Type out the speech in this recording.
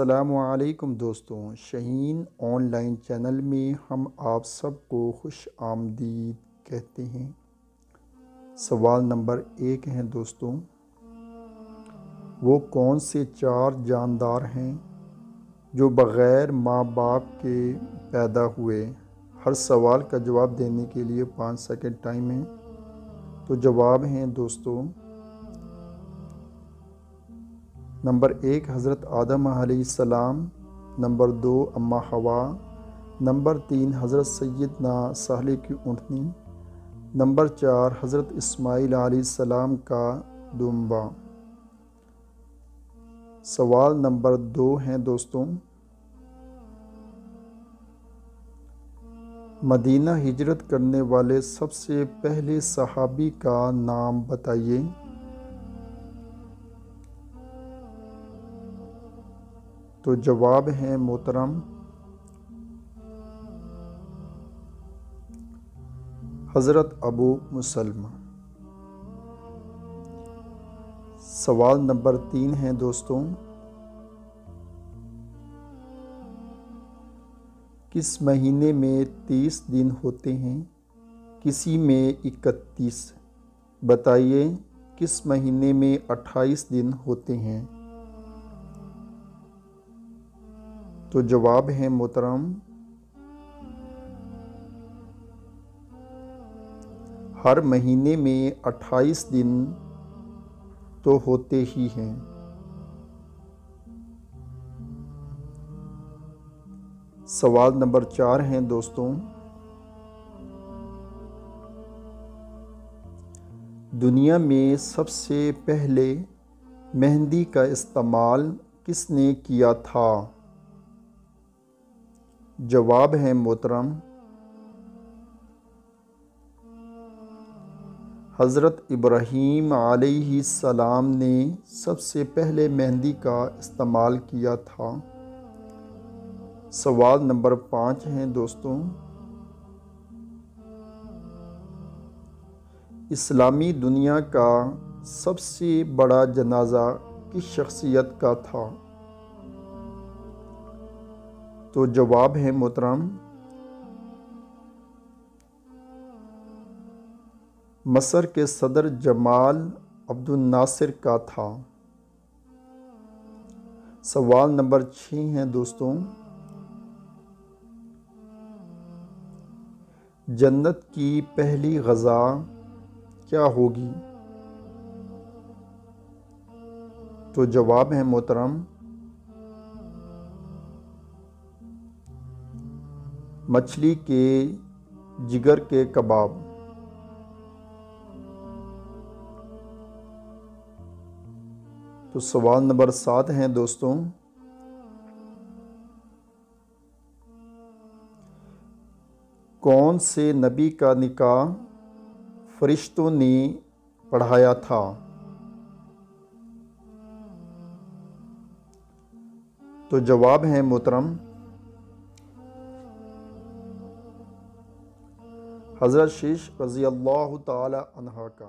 السلام علیکم دوستوں، شہین آن لائن چینل میں ہم آپ سب کو خوش آمدید کہتے ہیں۔ سوال نمبر 1 ہے دوستوں، وہ کون سے 4 جاندار ہیں جو بغیر ماں باپ کے پیدا ہوئے؟ ہر سوال کا جواب دینے کے لیے 5 سیکنڈ ٹائم ہے۔ تو جواب ہیں دوستوں، نمبر 1 حضرت آدم علیہ السلام، نمبر 2 اماں حوا، نمبر 3 حضرت سیدنا صالح کی اونٹنی، نمبر 4 حضرت اسماعیل علیہ السلام کا دمبا۔ سوال نمبر 2 ہے دوستوں، مدینہ ہجرت کرنے والے سب سے پہلے صحابی کا نام بتائیے۔ تو جواب ہے محترم حضرت ابو مسلمہ۔ سوال نمبر 3 ہے دوستوں، کس مہینے میں 30 دن ہوتے ہیں، کسی میں 31؟ بتائیے کس مہینے میں 28 دن ہوتے ہیں؟ تو جواب ہے محترم ہر مہینے میں 28 دن تو ہوتے ہی ہیں۔ سوال نمبر 4 ہے دوستوں، دنیا میں سب سے پہلے مہندی کا استعمال کس نے کیا تھا؟ جواب ہے محترم حضرت ابراہیم علیہ السلام نے سب سے پہلے مہندی کا استعمال کیا تھا۔ سوال نمبر 5 ہے دوستوں، اسلامی دنیا کا سب سے بڑا جنازہ کس شخصیت کا تھا؟ تو جواب ہے محترم مصر کے صدر جمال عبد الناصر کا تھا۔ سوال نمبر 6 ہے دوستوں، جنت کی پہلی غذا کیا ہوگی؟ تو جواب ہے محترم مچھلی کے جگر کے کباب۔ تو سوال نمبر 7 ہے دوستوں، کون سے نبی کا نکاح فرشتوں نے پڑھایا تھا؟ تو جواب ہے محترم حضرت شیش رضی اللہ تعالی عنہ کا۔